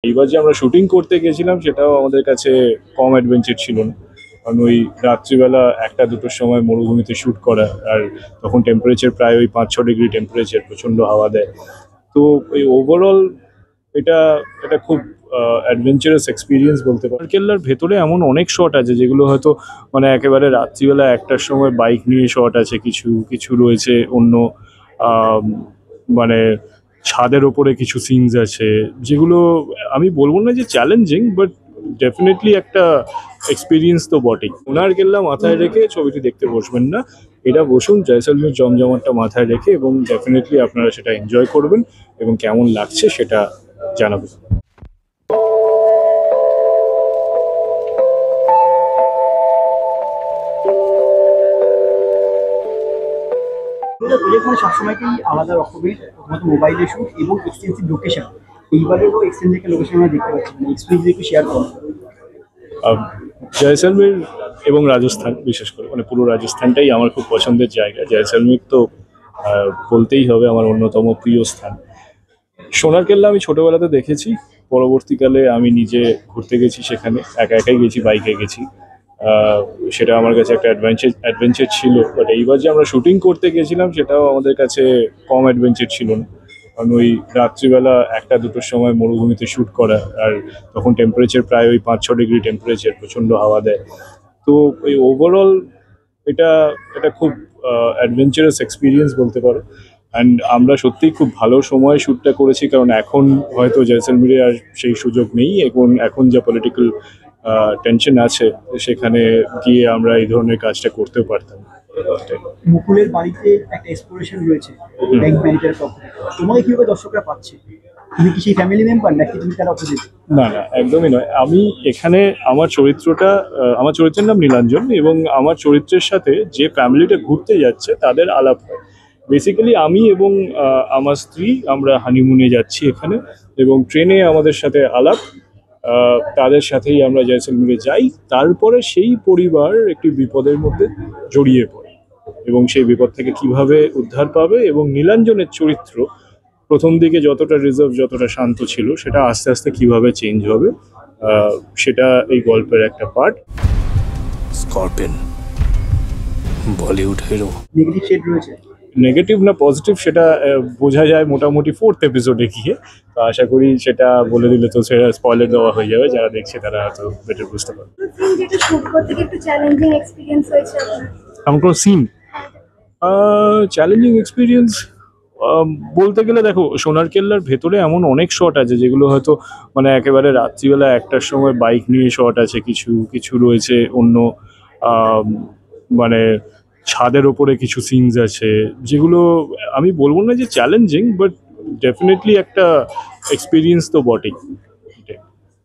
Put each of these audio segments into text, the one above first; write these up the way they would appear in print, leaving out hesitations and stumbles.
এইবার যে আমরা শুটিং করতে গেছিলাম সেটাও আমাদের কাছে কম অ্যাডভেঞ্চার ছিল না, কারণ ওই রাত্রিবেলা 1টা-2টোর সময় মরুভূমিতে শ্যুট করা, আর তখন টেম্পারেচার প্রায় ওই 5-6 ডিগ্রি টেম্পারেচার, প্রচণ্ড হাওয়া দেয়। তো এই ওভারঅল এটা এটা খুব অ্যাডভেঞ্চারাস এক্সপিরিয়েন্স বলতে পারি। কেল্লার ভেতরে এমন অনেক শট আছে যেগুলো হয়তো মানে একেবারে রাত্রিবেলা 1টার সময় বাইক নিয়ে শট আছে, কিছু কিছু রয়েছে অন্য আম, মানে ছাদের ওপরে কিছু সিনস আছে যেগুলো আমি বলবো না যে চ্যালেঞ্জিং, বাট ডেফিনেটলি একটা এক্সপিরিয়েন্স তো বটেই। ওনার কেল্লা মাথায় রেখে ছবিটি দেখতে বসবেন না, এটা বসুন জয়সলমীর জমজমাটটা মাথায় রেখে, এবং ডেফিনেটলি আপনারা সেটা এনজয় করবেন এবং কেমন লাগছে সেটা জানাবেন। প্রজেক্ট মানে সবসময়তেই আলাদা রকমের, প্রথমত মোবাইলে শুট এবং এক্সটেন্সিভ লোকেশন। এইবারেরও এক্সটেন্সিভ একটা লোকেশন আমরা দেখতে পাচ্ছি, মানে এক্সপিরিয়েন্স একটু শেয়ার করুন। জয়সলমীর এবং রাজস্থান, বিশেষ করে মানে পুরো রাজস্থানটাই আমার খুব পছন্দের জায়গা। জয়সলমীর তো বলতেই হবে আমার অন্যতম প্রিয় স্থান। সোনার কেল্লা আমি ছোটবেলাতে দেখেছি, পরবর্তীকালে আমি নিজে ঘুরতে গেছি সেখানে, একা একাই গেছি, বাইকে গেছি। আহ, সেটা আমার কাছে একটা অ্যাডভেঞ্চার ছিল, বাট এইবার যে আমরা শুটিং করতে গেছিলাম সেটাও আমাদের কাছে কম অ্যাডভেঞ্চার ছিল না, কারণ ওই রাত্রিবেলা 1টা-2টোর সময় মরুভূমিতে শ্যুট করা, আর তখন টেম্পারেচার প্রায় ওই 5-6 ডিগ্রি টেম্পারেচার, প্রচণ্ড হাওয়া দেয়। তো এই ওভারঅল এটা এটা খুব অ্যাডভেঞ্চারাস এক্সপিরিয়েন্স বলতে পারো। অ্যান্ড আমরা সত্যিই খুব ভালো সময় শ্যুটটা করেছি, কারণ এখন হয়তো জয়সলমীরে আর সেই সুযোগ নেই। এখন যা পলিটিক্যাল টেনশন আছে, সেখানে গিয়ে আমরা এই ধরনের কাজটা করতেও পারতাম। মুকুলের বাড়িতে একটা এক্সপ্লোরেশন রয়েছে ব্যাংক ম্যানেজারের পক্ষ থেকে, তোমাকে কিভাবে দর্শকরা পাচ্ছে? তুমি কি সেই ফ্যামিলি মেম্বার নাকি তুমি তার অপোজিট? না না, একদমই নয়। আমি এখানে আমার চরিত্রের নাম নীলাঞ্জন, এবং আমার চরিত্রের সাথে যে ফ্যামিলিটা ঘুরতে যাচ্ছে তাদের আলাপ হয়। বেসিক্যালি আমি এবং আমার স্ত্রী আমরা হানিমুনে যাচ্ছি এখানে, এবং ট্রেনে আমাদের সাথে আলাপ। তাদের সাথেই আমরা জয়সলমীরে যাই, তারপরে সেই পরিবার একটি বিপদের মধ্যে জড়িয়ে পড়ে, এবং সেই বিপদ থেকে কিভাবে উদ্ধার পাবে, এবং নীলাঞ্জনের চরিত্র প্রথম দিকে যতটা রিজার্ভ, যতটা শান্ত ছিল, সেটা আস্তে আস্তে কিভাবে চেঞ্জ হবে, সেটা এই গল্পের একটা part. Scorpion Bollywood hero. Negative shade রয়েছে? নেগেটিভ না পজিটিভ সেটা বোঝা যায় মোটামুটি 4th এপিসোডে গিয়ে। তো আশা করি সেটা বলে দিলে তো সেটা স্পয়লার দেওয়া হয়ে যাবে, যারা দেখছে তারা হয়তো বেটার বুঝতে পারবে। যেটা শুট করতে গিয়ে একটু চ্যালেঞ্জিং এক্সপিরিয়েন্স হয়েছে আপনার? এমন কোনো সিন চ্যালেঞ্জিং এক্সপিরিয়েন্স বলতে গেলে, দেখো সোনার কেল্লার ভেতরে এমন অনেক শট আছে যেগুলো হয়তো মানে একেবারে রাত্রিবেলা 1টার সময় বাইক নিয়ে শট আছে, কিছু কিছু রয়েছে অন্য আম, মানে ছাদের ওপরে কিছু সিনস আছে যেগুলো আমি বলবো না যে চ্যালেঞ্জিং, বাট ডেফিনেটলি একটা এক্সপিরিয়েন্স তো বটেই।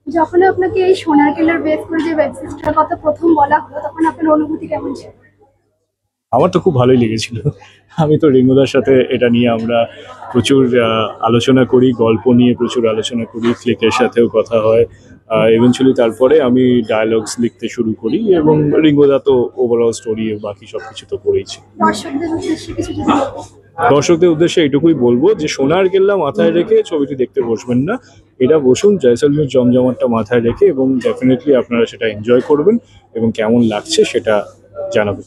যখন আপনাকে এই সোনার কেল্লার বেস করে যে ওয়েব সিরিজটার কথা প্রথম বলা হলো, তখন আপনার অনুভূতি কেমন ছিল? আমার তো খুব ভালোই লেগেছিল। আমি তো রিঙ্গুদার সাথে এটা নিয়ে আমরা প্রচুর আলোচনা করি, গল্প নিয়ে প্রচুর আলোচনা করি, ক্লিকের সাথেও কথা হয়। ইভেনচুয়ালি তারপরে আমি ডায়ালগস লিখতে শুরু করি, এবং রিঙ্গুদা তো ওভারঅল স্টোরি বাকি সব কিছু তো করেইছি। দর্শকদের উদ্দেশ্যে কিছু যদি বলতেন। দর্শকদের উদ্দেশ্যে এটুকুই বলবো যে সোনার কেল্লা মাথায় রেখে ছবিটি দেখতে বসবেন না, এটা বসুন জয়সলমীর জমজমাটটা মাথায় রেখে, এবং ডেফিনেটলি আপনারা সেটা এনজয় করবেন এবং কেমন লাগছে সেটা জানাবেন।